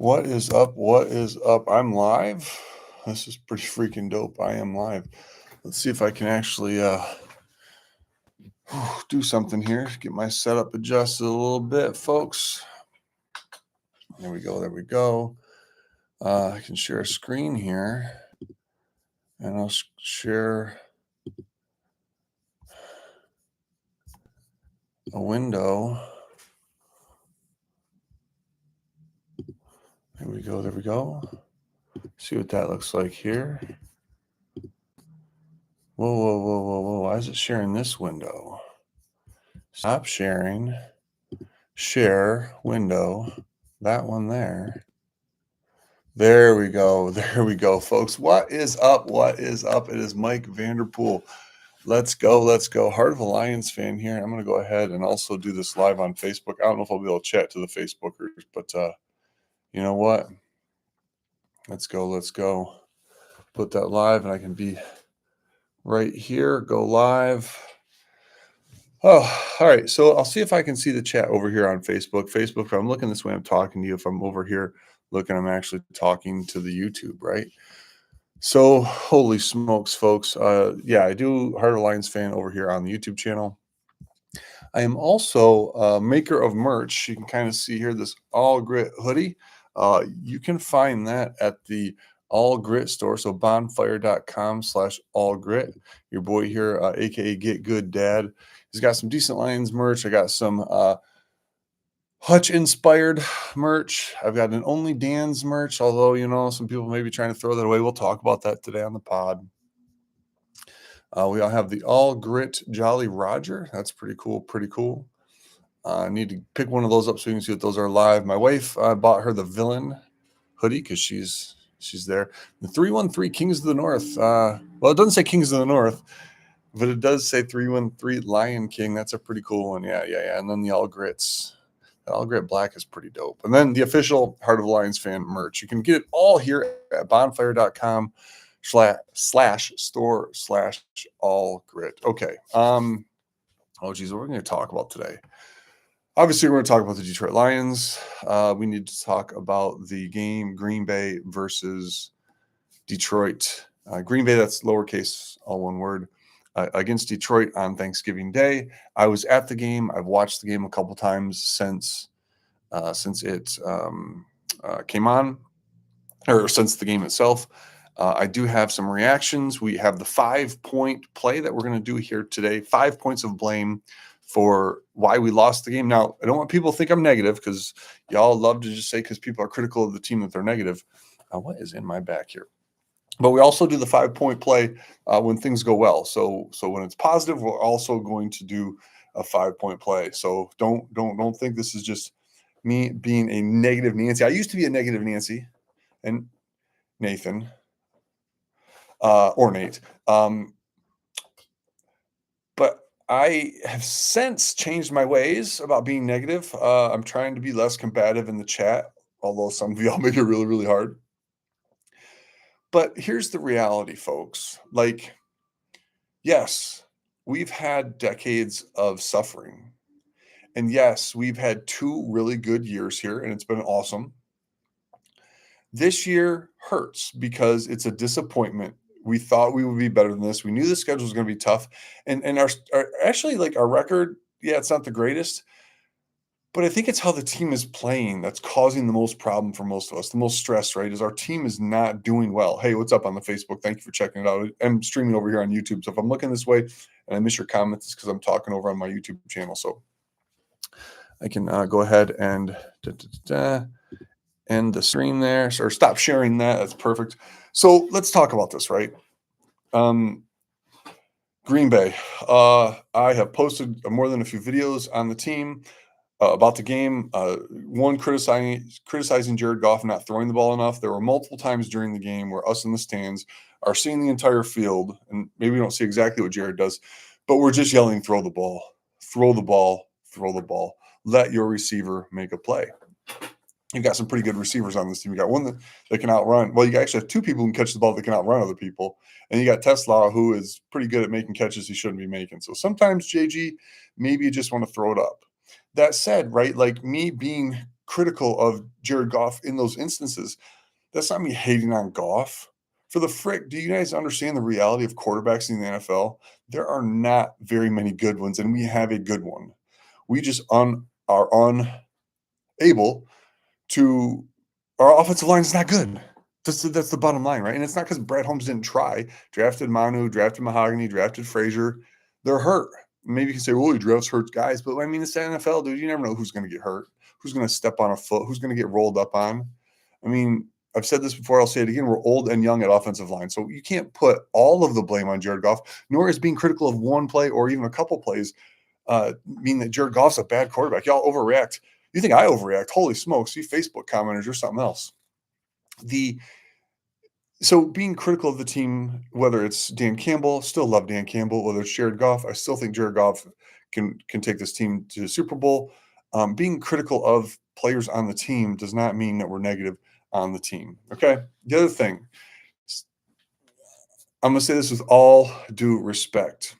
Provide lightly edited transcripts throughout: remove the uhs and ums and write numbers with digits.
What is up? What is up? I'm live. This is pretty freaking dope. I am live. Let's see if I can actually do something here. Get my setup adjusted a little bit, folks. There we go. There we go. I can share a screen here, and I'll share a window. There we go. There we go. See what that looks like here. Whoa, whoa, whoa, whoa, whoa. Why is it sharing this window? Stop sharing. Share window. That one there. There we go. There we go, folks. What is up? What is up? It is Mike Vanderpool. Let's go. Let's go. Heart of a Lions fan here. I'm going to go ahead and also do this live on Facebook. I don't know if I'll be able to chat to the Facebookers, but you know what? Let's go. Let's go. Put that live, and I can be right here. Go live. Oh, all right. So I'll see if I can see the chat over here on Facebook. Facebook, if I'm looking this way, I'm talking to you. If I'm over here looking, I'm actually talking to the YouTube, right? So, holy smokes, folks. Yeah, I do Heart of a Lions fan over here on the YouTube channel. I am also a maker of merch. You can kind of see here this All Grit hoodie. You can find that at the All Grit store. So bonfire.com/allgrit. Your boy here, aka Get Good Dad, he's got some decent Lions merch. I got some Hutch inspired merch. I've got an Only Dan's merch, although, some people may be trying to throw that away. We'll talk about that today on the pod. We all have the All Grit Jolly Roger. That's pretty cool. Pretty cool. I need to pick one of those up so you can see what those are live. My wife bought her the Villain hoodie because she's there. The 313 Kings of the North. Well, it doesn't say Kings of the North, but it does say 313 Lion King. That's a pretty cool one. Yeah. And then the All Grits. The All Grit Black is pretty dope. And then the official Heart of the Lions fan merch. You can get it all here at bonfire.com/store/all-grit. Okay. Oh, geez, what are we going to talk about today? Obviously, we're going to talk about the Detroit Lions. We need to talk about the game Green Bay versus Detroit. Green Bay, that's lowercase, all one word, against Detroit on Thanksgiving Day. I was at the game. I've watched the game a couple times since it came on, or since the game itself. I do have some reactions. We have the 5-point play that we're going to do here today. 5 points of blame for why we lost the game. Now, I don't want people to think I'm negative because y'all love to just say because people are critical of the team that they're negative. What is in my back here? But we also do the 5-point play when things go well. So when it's positive, we're also going to do a 5-point play. So don't think this is just me being a negative Nancy. I used to be a negative Nancy and Nathan or Nate. But I have since changed my ways about being negative. I'm trying to be less combative in the chat, although some of y'all make it really, really hard. But here's the reality, folks. Like, yes, we've had decades of suffering. And yes, we've had 2 really good years here, and it's been awesome. This year hurts because it's a disappointment. We thought we would be better than this. We knew the schedule was going to be tough. And our actually, like, our record, yeah, it's not the greatest. But I think it's how the team is playing that's causing the most problem for most of us, the most stress, right? Is our team is not doing well. Hey, what's up on the Facebook? Thank you for checking it out. I'm streaming over here on YouTube. So if I'm looking this way and I miss your comments, it's because I'm talking over on my YouTube channel. So I can go ahead and end the stream there, or stop sharing that. That's perfect. So let's talk about this, right? Green Bay. I have posted more than a few videos on the team. About the game, one criticizing Jared Goff not throwing the ball enough. There were multiple times during the game where us in the stands are seeing the entire field, and maybe we don't see exactly what Jared does, but we're just yelling, throw the ball, throw the ball, throw the ball. Let your receiver make a play. You've got some pretty good receivers on this team. You got one that can outrun. Well, you actually have 2 people who can catch the ball that can outrun other people. And you got Tesla, who is pretty good at making catches he shouldn't be making. So sometimes, JG, maybe you just want to throw it up. That said, right, like me being critical of Jared Goff in those instances. That's not me hating on Goff. For the frick, do you guys understand the reality of quarterbacks in the NFL? There are not very many good ones, and we have a good one. We just are unable to. Our offensive line is not good. That's the bottom line, right? And it's not because Brad Holmes didn't try. Drafted Manu, drafted Mahogany, drafted Frazier. They're hurt. Maybe you can say, well, he drafts hurt guys, but I mean, it's the NFL, dude. You never know who's going to get hurt, who's going to step on a foot, who's going to get rolled up on. I mean, I've said this before. I'll say it again. We're old and young at offensive line. So you can't put all of the blame on Jared Goff, nor is being critical of one play or even a couple plays mean that Jared Goff's a bad quarterback. Y'all overreact. You think I overreact? Holy smokes. You Facebook commenters or something else. So being critical of the team, whether it's Dan Campbell, still love Dan Campbell, whether it's Jared Goff, I still think Jared Goff can take this team to the Super Bowl. Being critical of players on the team does not mean that we're negative on the team. Okay. The other thing, I'm going to say this with all due respect,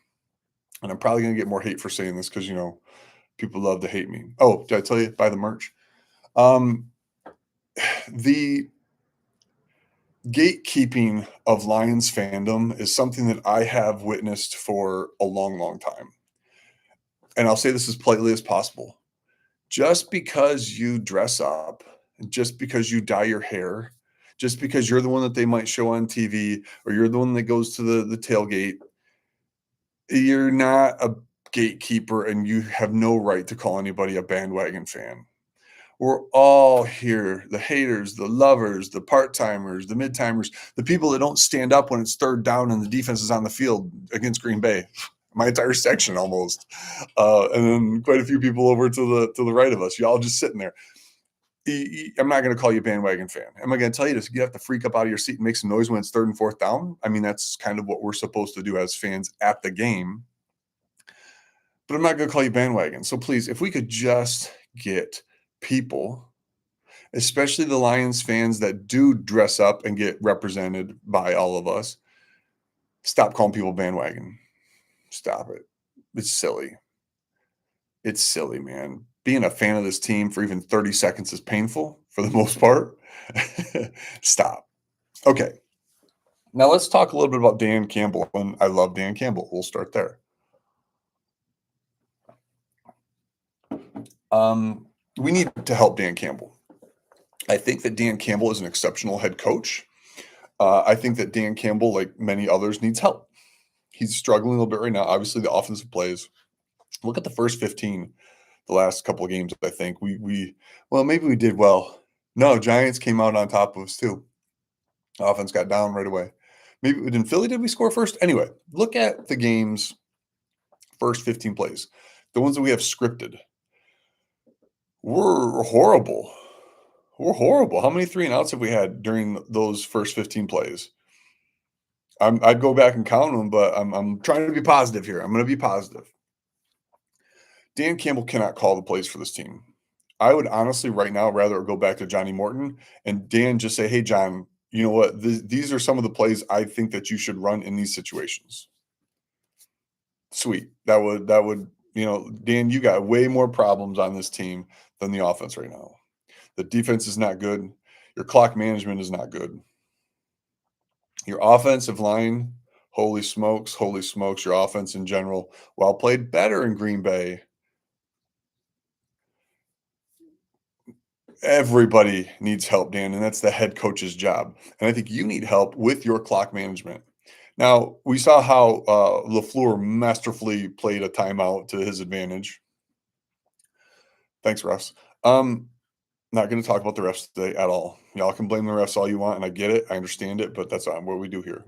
and I'm probably going to get more hate for saying this because, people love to hate me. Oh, did I tell you? Buy the merch. The gatekeeping of Lions fandom is something that I have witnessed for a long, long time. And I'll say this as politely as possible. Just because you dress up, just because you dye your hair, just because you're the one that they might show on TV, or you're the one that goes to the tailgate, you're not a gatekeeper and you have no right to call anybody a bandwagon fan. We're all here, the haters, the lovers, the part-timers, the mid-timers, the people that don't stand up when it's third down and the defense is on the field against Green Bay. My entire section almost. And then quite a few people over to the right of us. Y'all just sitting there. I'm not going to call you a bandwagon fan. Am I going to tell you to get the freak up out of your seat and make some noise when it's third and fourth down? I mean, that's kind of what we're supposed to do as fans at the game. But I'm not going to call you bandwagon. So please, if we could just get people, especially the Lions fans that do dress up and get represented by all of us, stop calling people bandwagon. Stop it. It's silly. It's silly, man. Being a fan of this team for even 30 seconds is painful for the most part. Stop. Okay. Now let's talk a little bit about Dan Campbell. And I love Dan Campbell. We'll start there. We need to help Dan Campbell. I think that Dan Campbell is an exceptional head coach. I think that Dan Campbell, like many others, needs help. He's struggling a little bit right now. Obviously, the offensive plays. Look at the first 15, the last couple of games. I think maybe we did well. No, Giants came out on top of us too. Offense got down right away. Maybe in Philly, did we score first? Anyway, look at the game's first 15 plays. The ones that we have scripted. We're horrible. We're horrible. How many 3-and-outs have we had during those first 15 plays? I'd go back and count them, but I'm trying to be positive here. I'm going to be positive. Dan Campbell cannot call the plays for this team. I would honestly right now rather go back to Johnny Morton and Dan just say, hey, John, you know what? These are some of the plays I think that you should run in these situations. Sweet. That would, Dan, you got way more problems on this team than the offense right now. The defense is not good. Your clock management is not good. Your offensive line, holy smokes, your offense in general, while played better in Green Bay, everybody needs help, Dan, and that's the head coach's job. And I think you need help with your clock management. Now, we saw how LaFleur masterfully played a timeout to his advantage. Thanks, refs. Not going to talk about the refs today at all. Y'all can blame the refs all you want, and I get it. I understand it, but that's not what we do here.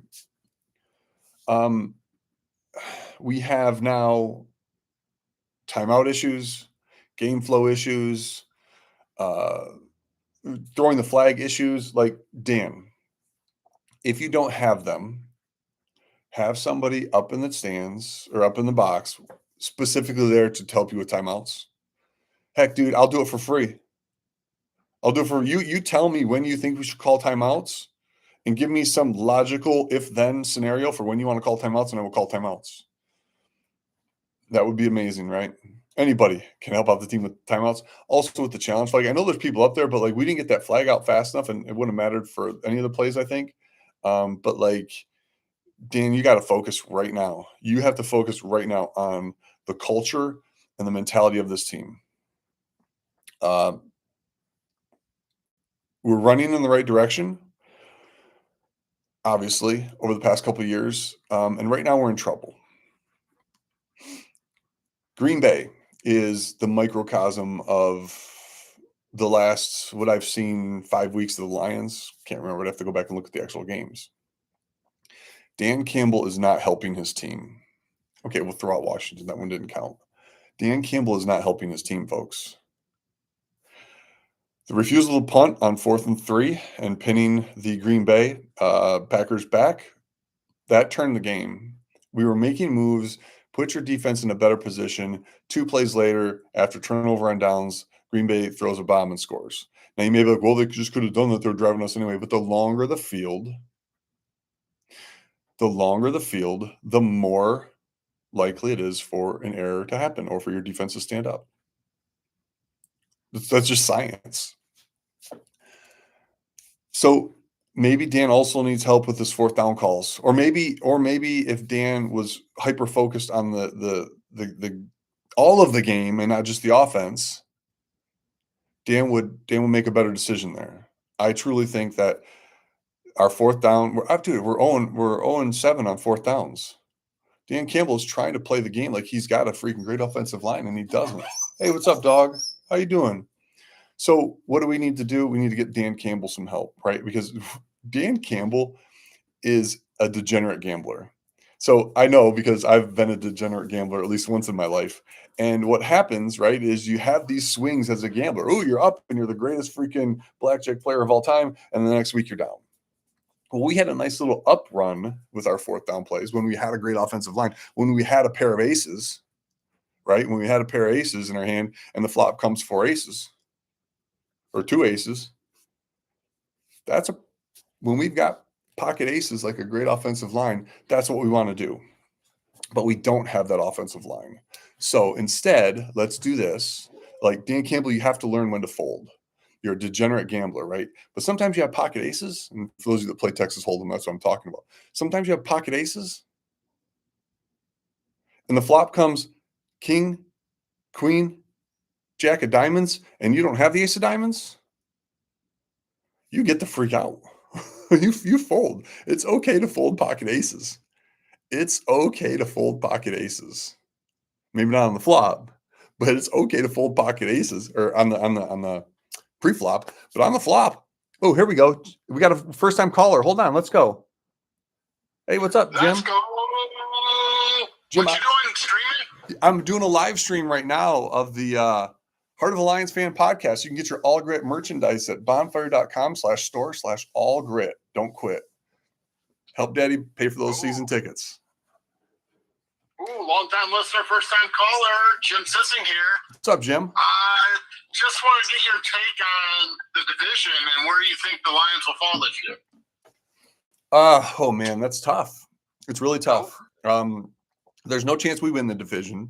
We have now timeout issues, game flow issues, throwing the flag issues. Like, Dan, if you don't have them, have somebody up in the stands or up in the box specifically there to help you with timeouts. Heck, dude, I'll do it for free. I'll do it for you. You tell me when you think we should call timeouts and give me some logical if-then scenario for when you want to call timeouts, and I will call timeouts. That would be amazing, right? Anybody can help out the team with timeouts. Also with the challenge flag, I know there's people up there, but like we didn't get that flag out fast enough, and it wouldn't have mattered for any of the plays, I think. But like Dan, you got to focus right now. You have to focus right now on the culture and the mentality of this team. We're running in the right direction, obviously, over the past couple of years, and right now we're in trouble. Green Bay is the microcosm of the last, what I've seen, 5 weeks of the Lions. Can't remember. I'd have to go back and look at the actual games. Dan Campbell is not helping his team. Okay, we'll throw out Washington. That one didn't count. Dan Campbell is not helping his team, folks. The refusal to punt on 4th and 3 and pinning the Green Bay Packers back, that turned the game. We were making moves, put your defense in a better position. 2 plays later, after turnover on downs, Green Bay throws a bomb and scores. Now, you may be like, well, they just could have done that. They're driving us anyway. But the longer the field, the more likely it is for an error to happen or for your defense to stand up. That's just science. So maybe Dan also needs help with his 4th down calls, or maybe if Dan was hyper focused on the all of the game and not just the offense, Dan would make a better decision there. I truly think that our 4th down, we're 0-7 on 4th downs. Dan Campbell is trying to play the game like he's got a freaking great offensive line, and he doesn't. Hey, what's up, dog? How you doing? So what do we need to do? We need to get Dan Campbell some help, right? Because Dan Campbell is a degenerate gambler. So I know because I've been a degenerate gambler at least once in my life. And what happens, right, is you have these swings as a gambler. Oh, you're up and you're the greatest freaking blackjack player of all time. And the next week you're down. Well, we had a nice little up run with our 4th down plays when we had a great offensive line, when we had a pair of aces, right? When we had a pair of aces in our hand and the flop comes 4 aces or 2 aces. When we've got pocket aces like a great offensive line, that's what we want to do. But we don't have that offensive line. So instead, let's do this. Like Dan Campbell, you have to learn when to fold. You're a degenerate gambler, right? But sometimes you have pocket aces. And for those of you that play Texas Hold'em, that's what I'm talking about. Sometimes you have pocket aces. And the flop comes king, queen, jack of diamonds, and you don't have the ace of diamonds. You get the freak out. you fold. It's okay to fold pocket aces. It's okay to fold pocket aces. Maybe not on the flop, but it's okay to fold pocket aces or on the pre-flop, but on the flop. Oh, here we go. We got a first-time caller. Hold on, let's go. Hey, what's up, Jim? Let's go. Jim, what you doing, streaming? I'm doing a live stream right now of the Heart of a Lions Fan podcast. You can get your All Grit merchandise at bonfire.com/store/allgrit. Don't quit. Help Daddy pay for those season tickets. Long-time listener, first-time caller, Jim Sissing here. What's up, Jim? Just want to get your take on the division and where you think the Lions will fall this year. Oh, man, that's tough. It's really tough. There's no chance we win the division.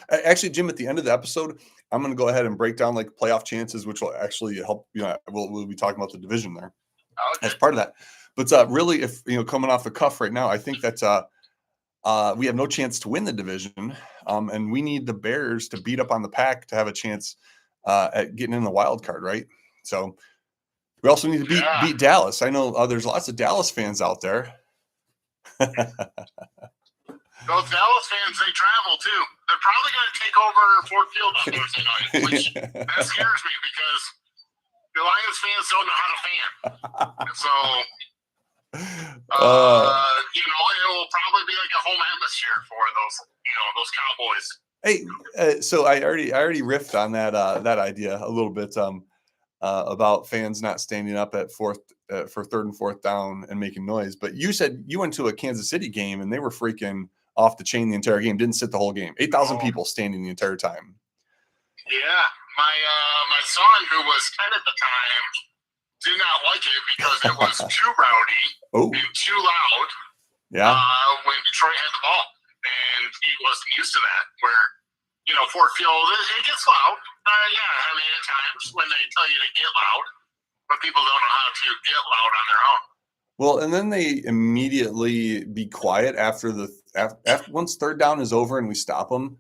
Actually, Jim, at the end of the episode, I'm going to go ahead and break down like playoff chances, which will actually help. We'll be talking about the division there as part of that. But really, if coming off the cuff right now, I think that we have no chance to win the division, and we need the Bears to beat up on the Pack to have a chance at getting in the wild card, right? So we also need to beat Dallas. I know there's lots of Dallas fans out there. Those Dallas fans, they travel too. They're probably going to take over Ford Field on Thursday night, which that scares me because the Lions fans don't know how to fan. So, it will probably be like a home atmosphere for those Cowboys. Hey, so I already riffed on that idea a little bit about fans not standing up at for 3rd and 4th down and making noise. But you said you went to a Kansas City game and they were freaking off the chain the entire game. Didn't sit the whole game. 8,000 people standing the entire time. Yeah, my son, who was 10 at the time, did not like it because it was too rowdy and too loud. Yeah. When Detroit had the ball, and he wasn't used to that. Where Ford Field, it gets loud. Yeah, I mean, at times when they tell you to get loud, but people don't know how to get loud on their own. Well, and then they immediately be quiet after once third down is over and we stop them.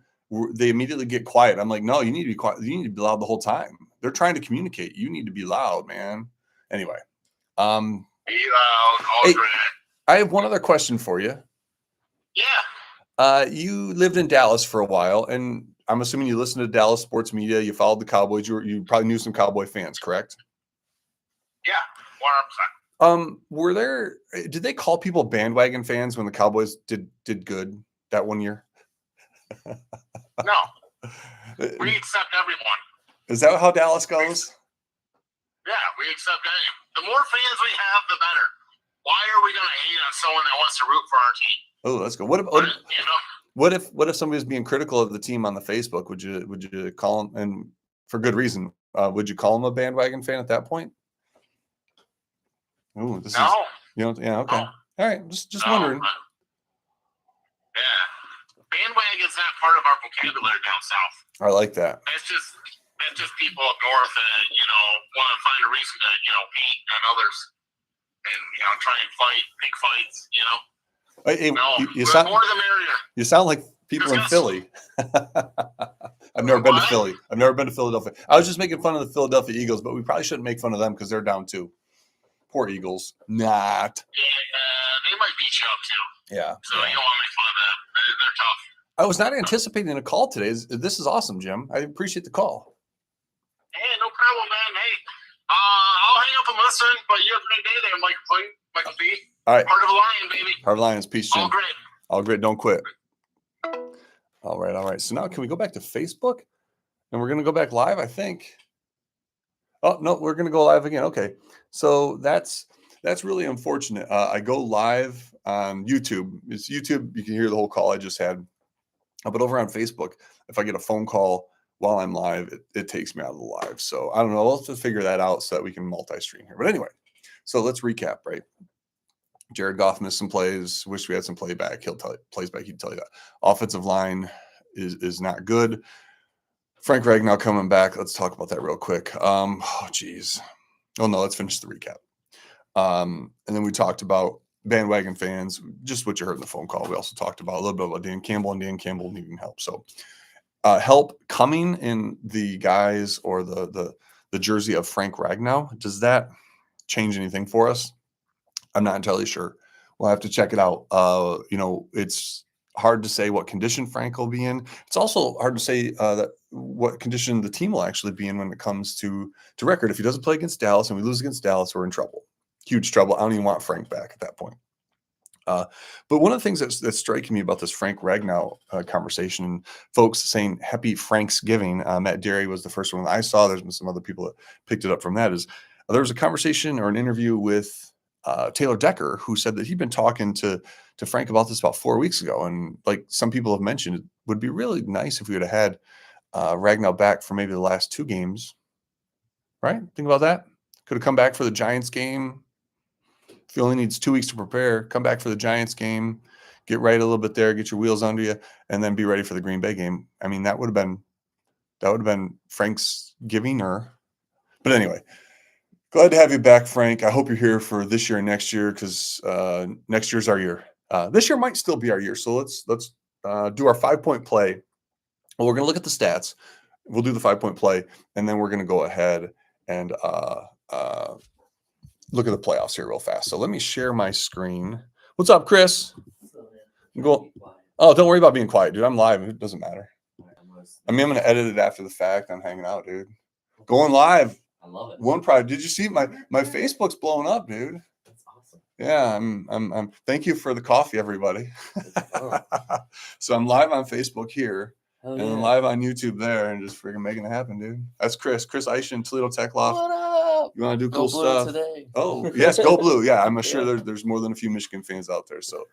They immediately get quiet. I'm like, no, you need to be quiet. You need to be loud the whole time. They're trying to communicate. You need to be loud, man. Anyway, Be loud. Hey, I have one other question for you. Yeah. You lived in Dallas for a while, and I'm assuming you listened to Dallas sports media. You followed the Cowboys. You probably knew some Cowboy fans, correct? Yeah, 100%. Did they call people bandwagon fans when the Cowboys did good that one year? No. We accept everyone. Is that how Dallas goes? Yeah, we accept that. The more fans we have, the better. Why are we going to hate on someone that wants to root for our team? Oh, let's go. What if somebody was being critical of the team on the Facebook? Would you call them, and for good reason? Would you call them a bandwagon fan at that point? Oh, this no. is yeah, okay. No. All right, just wondering. Yeah, bandwagon's not part of our vocabulary down south. I like that. That's just people up north that want to find a reason to hate on others and try and fight big fights. You the sound more the merrier. You sound like people in Philly. I've never been to Philly. I've never been to Philadelphia. I was just making fun of the Philadelphia Eagles, but we probably shouldn't make fun of them because they're down too. Poor Eagles. Not. Yeah, they might beat you up too. Yeah. So you don't want to make fun of them. They're tough. I was not anticipating a call today. This is awesome, Jim. I appreciate the call. Hey, no problem, man. Hey, I'll hang up and listen, but you have a great day there, Michael B. All right. Heart of a Lion, baby. Heart of a Lions. Peace, Jim. All great. All great. Don't quit. All right. So now can we go back to Facebook? And we're going to go back live, I think. Oh, no, we're going to go live again. Okay. So that's really unfortunate. I go live on YouTube. It's YouTube. You can hear the whole call I just had. But over on Facebook, if I get a phone call while I'm live, it takes me out of the live. So I don't know. Let's just figure that out so that we can multi-stream here. But anyway, so let's recap, right? Jared Goff missed some plays. Wish we had some playback. Plays back. He'd tell you that. Offensive line is not good. Frank Ragnow coming back. Let's talk about that real quick. Geez. Oh, no, let's finish the recap. And then we talked about bandwagon fans, just what you heard in the phone call. We also talked about a little bit about Dan Campbell and Dan Campbell needing help. So help coming in the guys or the jersey of Frank Ragnow. Does that change anything for us? I'm not entirely sure. We'll have to check it out. It's hard to say what condition Frank will be in. It's also hard to say that what condition the team will actually be in when it comes to record. If he doesn't play against Dallas and we lose against Dallas, we're in trouble. Huge trouble. I don't even want Frank back at that point. But one of the things that's striking me about this Frank Ragnow conversation, folks saying happy Franksgiving. Matt Derry was the first one that I saw. There's been some other people that picked it up from that. There was a conversation or an interview with Taylor Decker, who said that he'd been talking to Frank about this about 4 weeks ago. And like some people have mentioned, it would be really nice if we would have had Ragnow back for maybe the last 2 games. Right? Think about that. Could have come back for the Giants game. If he only needs 2 weeks to prepare, come back for the Giants game, get right a little bit there, get your wheels under you, and then be ready for the Green Bay game. I mean, that would have been Frank's giving her. But anyway, glad to have you back, Frank. I hope you're here for this year and next year because next year's our year. This year might still be our year. So let's do our 5-point play. Well, we're going to look at the stats. We'll do the 5-point play, and then we're going to go ahead and look at the playoffs here real fast. So let me share my screen. What's up, Chris? Oh, don't worry about being quiet, dude. I'm live. It doesn't matter. I mean, I'm going to edit it after the fact. I'm hanging out, dude. Going live. I love it. One pride. Did you see my Facebook's blowing up, dude? That's awesome. Yeah, I'm thank you for the coffee, everybody. So I'm live on Facebook here. Oh, and then live on YouTube there and just freaking making it happen, dude. That's Chris Eischen, Toledo Tech Loft. What up? You want to do Go cool Blue stuff? today. Oh, yes, go Blue. Yeah, I'm sure Yeah. there's more than a few Michigan fans out there. So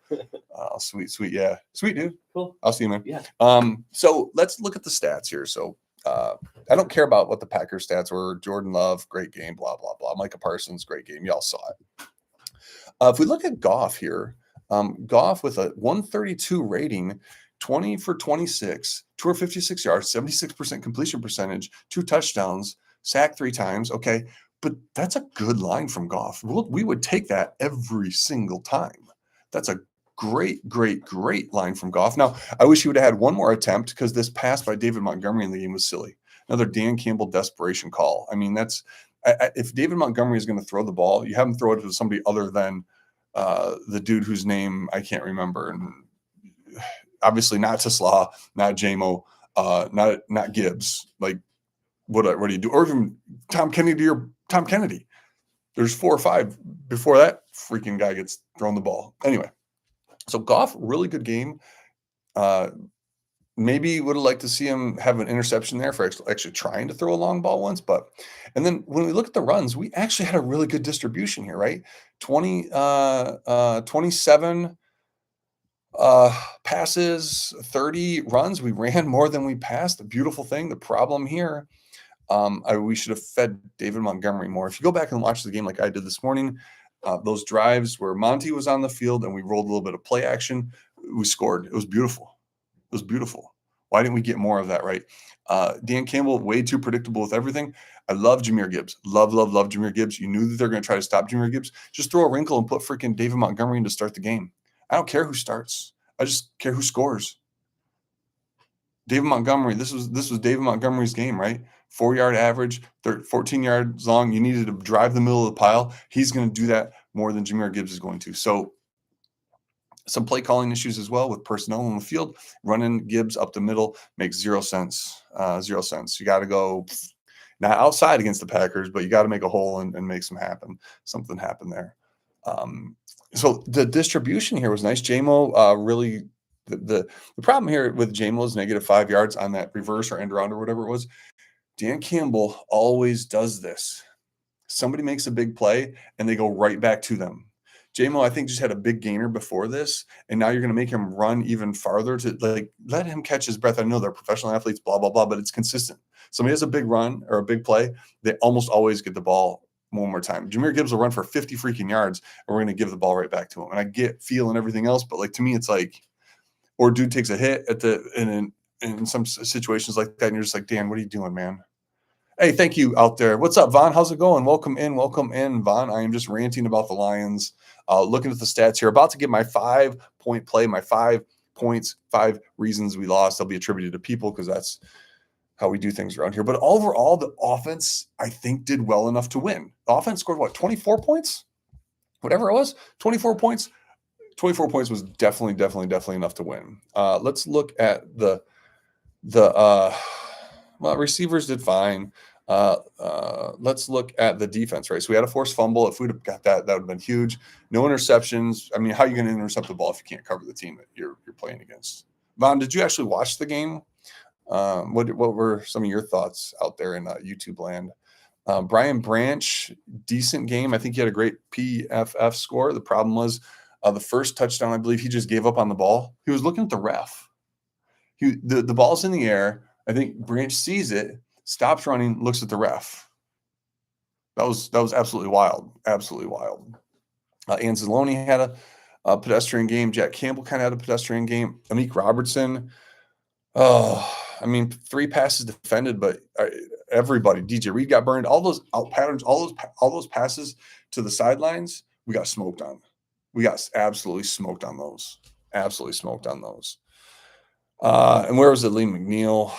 sweet. Yeah. Sweet, dude. Cool. I'll see you, man. Yeah. So let's look at the stats here. So I don't care about what the Packers stats were. Jordan Love, great game, blah, blah, blah. Micah Parsons, great game. Y'all saw it. If we look at Goff here, Goff with a 132 rating 20 for 26, 256 yards, 76% completion percentage, 2 touchdowns, sacked 3 times. Okay. But that's a good line from Goff. We would take that every single time. That's a great, great, great line from Goff. Now, I wish he would have had one more attempt because this pass by David Montgomery in the game was silly. Another Dan Campbell desperation call. I mean, if David Montgomery is going to throw the ball, you have him throw it to somebody other than the dude whose name I can't remember. And obviously not Tesla, not JMO, not Gibbs. Like, what do you do? Or even Tom Kennedy. There's 4 or 5 before that freaking guy gets thrown the ball. Anyway, so Goff, really good game. Maybe would have liked to see him have an interception there for actually trying to throw a long ball once. And then when we look at the runs, we actually had a really good distribution here, right? 27 passes, 30 runs. We ran more than we passed. A beautiful thing. The problem here, we should have fed David Montgomery more. If you go back and watch the game like I did this morning, those drives where Monty was on the field and we rolled a little bit of play action, we scored. It was beautiful. It was beautiful. Why didn't we get more of that, right? Dan Campbell, way too predictable with everything. I love Jahmyr Gibbs. Love Jahmyr Gibbs. You knew that they're going to try to stop Jahmyr Gibbs. Just throw a wrinkle and put freaking David Montgomery in to start the game. I don't care who starts. I just care who scores. David Montgomery, this was David Montgomery's game, right? 4-yard average, 14 yards long. You needed to drive the middle of the pile. He's going to do that more than Jahmyr Gibbs is going to. So some play calling issues as well with personnel on the field. Running Gibbs up the middle makes 0 sense. 0 sense. You got to go not outside against the Packers, but you got to make a hole and make something happen there. So the distribution here was nice. JMO really the problem here with JMO is -5 yards on that reverse or end around or whatever it was. Dan Campbell always does this. Somebody makes a big play and they go right back to them. JMO, I think, just had a big gainer before this, and now you're going to make him run even farther to let him catch his breath. I know they're professional athletes, blah, blah, blah, but it's consistent. Somebody has a big run or a big play, they almost always get the ball one more time. Jahmyr Gibbs will run for 50 freaking yards, and we're going to give the ball right back to him. And I get feel and everything else, but to me, it's like, or dude takes a hit in some situations like that, and you're just like, Dan, what are you doing, man? Hey, thank you out there. What's up, Vaughn? How's it going? Welcome in, Vaughn. I am just ranting about the Lions, looking at the stats here. About to give my 5-point play, my 5 points, 5 reasons we lost. They'll be attributed to people because that's how we do things around here. But overall, the offense, I think, did well enough to win. The offense scored, 24 points? Whatever it was, 24 points. 24 points was definitely enough to win. Let's look at receivers did fine. Let's look at the defense, right? So we had a forced fumble. If we'd have got that, that would have been huge. No interceptions. I mean, how are you going to intercept the ball if you can't cover the team that you're playing against? Vaughn, did you actually watch the game? What were some of your thoughts out there in YouTube land? Brian Branch, decent game. I think he had a great PFF score. The problem was the first touchdown, I believe he just gave up on the ball. He was looking at the ref. The ball's in the air. I think Branch sees it, stops running, looks at the ref. That was absolutely wild. Absolutely wild. Anzalone had a pedestrian game. Jack Campbell kind of had a pedestrian game. Amik Robertson. 3 passes defended, but everybody, DJ Reed got burned. All those out patterns, all those passes to the sidelines, we got smoked on. We got absolutely smoked on those. Absolutely smoked on those. And where was it, Lee McNeil?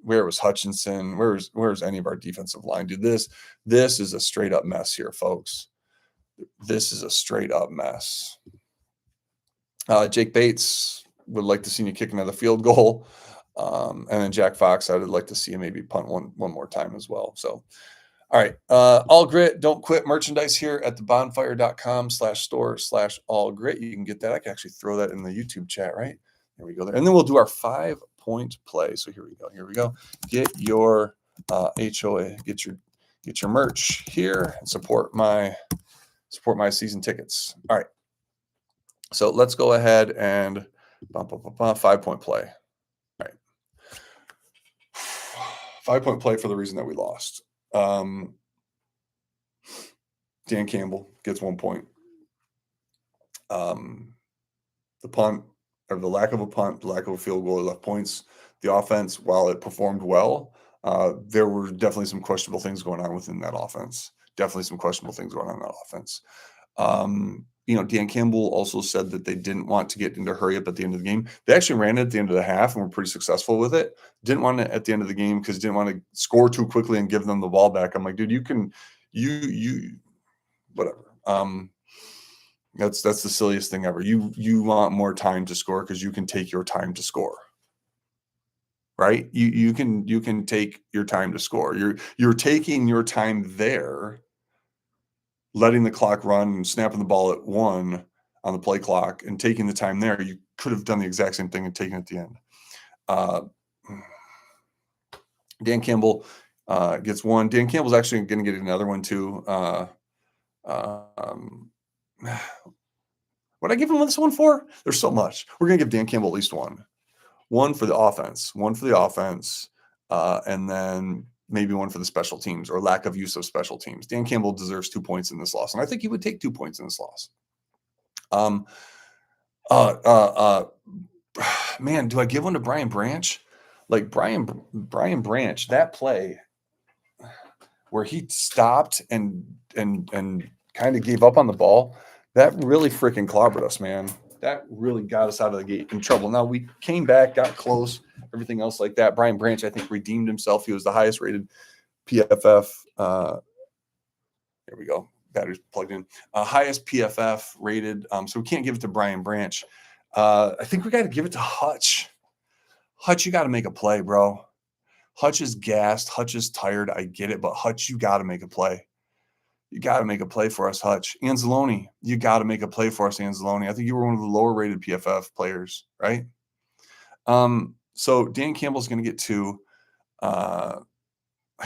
Where was Hutchinson? Where's any of our defensive line? Dude, this is a straight up mess here, folks. This is a straight up mess. Jake Bates would like to see you kick another field goal. And then Jack Fox, I would like to see him maybe punt one more time as well. So, all right. All Grit, Don't Quit merchandise here at thebonfire.com/store/all grit. You can get that. I can actually throw that in the YouTube chat, right? There we go. And then we'll do our 5-point play. So here we go. Get your HOA, get your merch here and support my season tickets. All right. So let's go ahead and 5-point play. All right. 5-point play for the reason that we lost. Dan Campbell gets 1 point. The punt or the lack of a punt, the lack of a field goal, left points. The offense, while it performed well, there were definitely some questionable things going on within that offense. Definitely some questionable things going on in that offense. Dan Campbell also said that they didn't want to get into a hurry up at the end of the game. They actually ran it at the end of the half and were pretty successful with it. Didn't want it at the end of the game because didn't want to score too quickly and give them the ball back. I'm like, dude, whatever. That's the silliest thing ever. You want more time to score because you can take your time to score. Right? You can take your time to score. You're taking your time there, letting the clock run and snapping the ball at 1 on the play clock and taking the time there. You could have done the exact same thing and taken it at the end. Dan Campbell gets one. Dan Campbell's actually going to get another one too. What I give him this one for? There's so much. We're going to give Dan Campbell at least one. One for the offense, and then maybe one for the special teams or lack of use of special teams. Dan Campbell deserves 2 points in this loss, and I think he would take 2 points in this loss. Man, do I give one to Brian Branch? Like Brian Branch, that play where he stopped and kind of gave up on the ball, that really freaking clobbered us, man. That really got us out of the gate in trouble. Now, we came back, got close, everything else like that. Brian Branch, I think, redeemed himself. He was the highest rated PFF. There we go. Battery's plugged in. Highest PFF rated. So we can't give it to Brian Branch. I think we got to give it to Hutch. Hutch, you got to make a play, bro. Hutch is gassed. Hutch is tired. I get it. But Hutch, you got to make a play. You got to make a play for us, Hutch. Anzalone, you got to make a play for us, Anzalone. I think you were one of the lower-rated PFF players, right? So Dan Campbell's going to get 2. I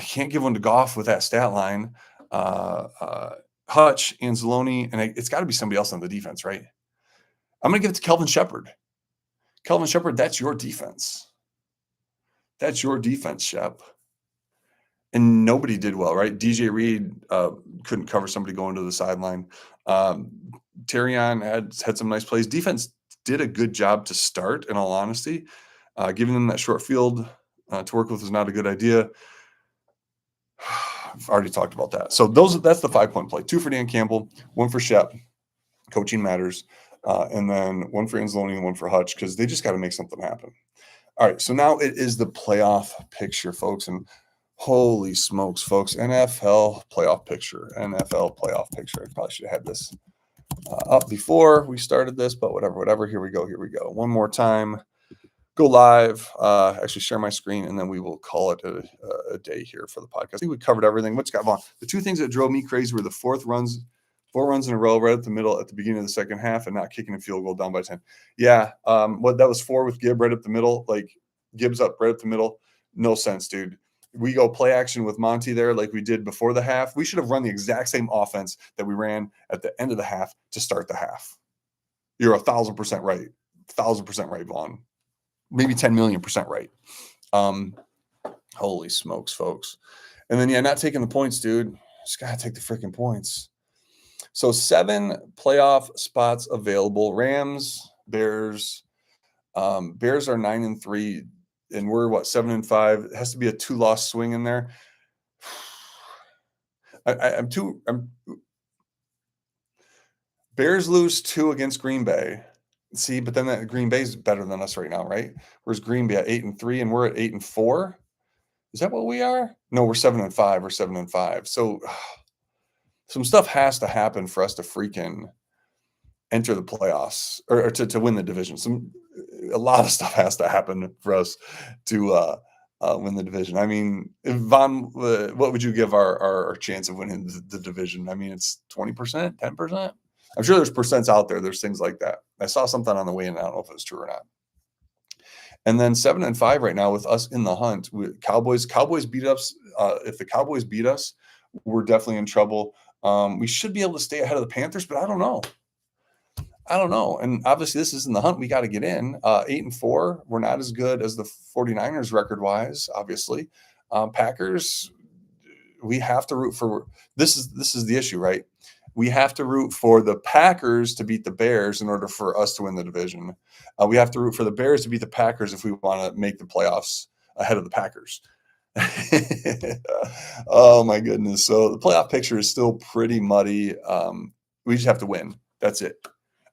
can't give one to Goff with that stat line. Hutch, Anzalone, and it's got to be somebody else on the defense, right? I'm going to give it to Kelvin Shepard. Kelvin Shepard, that's your defense. That's your defense, Shep. And nobody did well, right? DJ Reed couldn't cover somebody going to the sideline. Terrion had some nice plays. Defense did a good job to start, in all honesty. Giving them that short field to work with is not a good idea. I've already talked about that. So that's the 5-point play. 2 for Dan Campbell, 1 for Shep. Coaching matters. And then 1 for Anzalone and 1 for Hutch because they just got to make something happen. All right, so now it is the playoff picture, folks. And holy smokes, folks, NFL playoff picture. I probably should have had this up before we started this, but whatever. Here we go. One more time. Go live, actually share my screen, and then we will call it a day here for the podcast. I think we covered everything. What's got on? The 2 things that drove me crazy were the 4 runs in a row right at the middle at the beginning of the second half and not kicking a field goal down by 10. Yeah, that was 4 with Gibb right up the middle, like Gibbs up right up the middle. No sense, dude. We go play action with Monty there like we did before the half. We should have run the exact same offense that we ran at the end of the half to start the half. You're 1,000% right. 1,000% right, Vaughn. Maybe 10 million% right. Holy smokes, folks. And then, not taking the points, dude. Just got to take the freaking points. So 7 playoff spots available. Rams, Bears. Bears are 9-3, and we're 7-5. It has to be a 2-loss swing in there. Bears lose 2 against Green Bay. See, but then that Green Bay is better than us right now, right? Where's Green Bay at 8-3 and we're at 8-4? Is that what we are? No, we're 7-5. We're 7-5. So some stuff has to happen for us to freaking enter the playoffs or to win the division. A lot of stuff has to happen for us to win the division. I mean, Vaughn, what would you give our chance of winning the division? I mean, it's 20%, 10%. I'm sure there's percents out there. There's things like that. I saw something on the way in. I don't know if it was true or not. And then 7-5 right now with us in the hunt. Cowboys beat us. If the Cowboys beat us, we're definitely in trouble. We should be able to stay ahead of the Panthers, but I don't know. And obviously this is in the hunt. We got to get in. 8-4. We're not as good as the 49ers record-wise, obviously. Packers, we have to root for – this is the issue, right? We have to root for the Packers to beat the Bears in order for us to win the division. We have to root for the Bears to beat the Packers if we want to make the playoffs ahead of the Packers. Oh my goodness. So the playoff picture is still pretty muddy. We just have to win. That's it.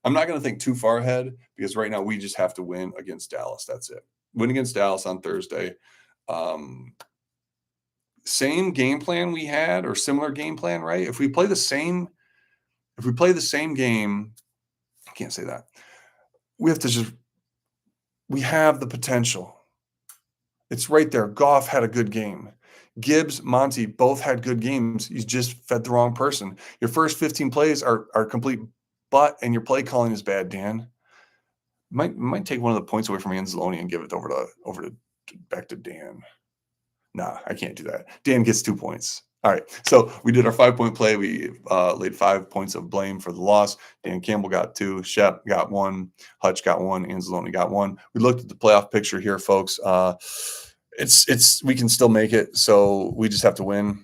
I'm not going to think too far ahead because right now we just have to win against Dallas. That's it. Win against Dallas on Thursday. Same game plan we had or similar game plan, right? If we play the same game, I can't say that. We have the potential. It's right there. Goff had a good game. Gibbs, Monty both had good games. You just fed the wrong person. Your first 15 plays are complete butt, and your play calling is bad, Dan. Might take one of the points away from Anzalone and give it over to back to Dan. Nah, I can't do that. Dan gets 2 points. All right. So we did our 5-point play. We laid 5 points of blame for the loss. Dan Campbell got 2. Shep got 1. Hutch got 1. Anzalone got 1. We looked at the playoff picture here, folks. We can still make it. So we just have to win.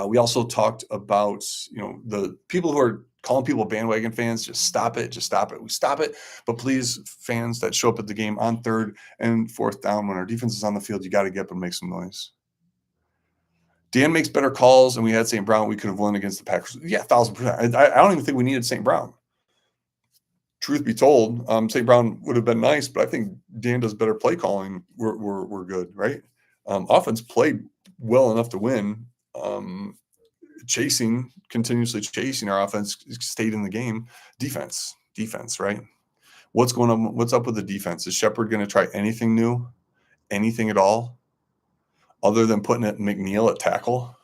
We also talked about, the people who are calling people bandwagon fans. Just stop it. We stop it. But please, fans that show up at the game on 3rd and 4th down when our defense is on the field, you got to get up and make some noise. Dan makes better calls, and we had St. Brown. We could have won against the Packers. Yeah, 1,000%. I don't even think we needed St. Brown. Truth be told, St. Brown would have been nice, but I think Dan does better play calling. We're good, right? Offense played well enough to win. Continuously chasing, our offense stayed in the game. Defense, right? What's going on? What's up with the defense? Is Shepard going to try anything new? Anything at all? Other than putting it McNeil at tackle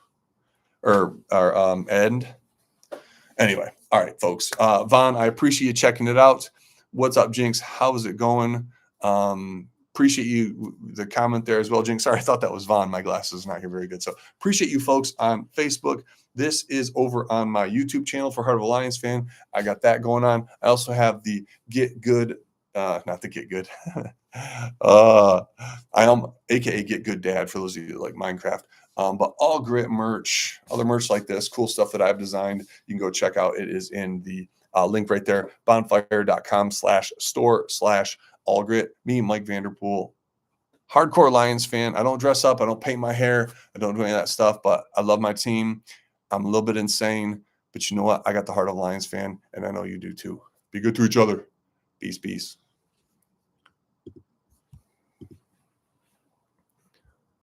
or end? Anyway, all right, folks. Vaughn, I appreciate you checking it out. What's up, Jinx? How is it going? Appreciate you, the comment there as well, Jinx. Sorry, I thought that was Vaughn. My glasses are not here very good. So appreciate you folks on Facebook. This is over on my YouTube channel for Heart of a Lions Fan. I got that going on. I also have the Get Good, not the Get Good. I am AKA Get Good Dad for those of you that like Minecraft. But all grit merch, other merch like this, cool stuff that I've designed, you can go check out. It is in the link right there, bonfire.com/store/allgrit. Me, Mike Vanderpool, hardcore Lions fan. I don't dress up. I don't paint my hair. I don't do any of that stuff, but I love my team. I'm a little bit insane, but you know what? I got the heart of a Lions fan, and I know you do too. Be good to each other. Peace.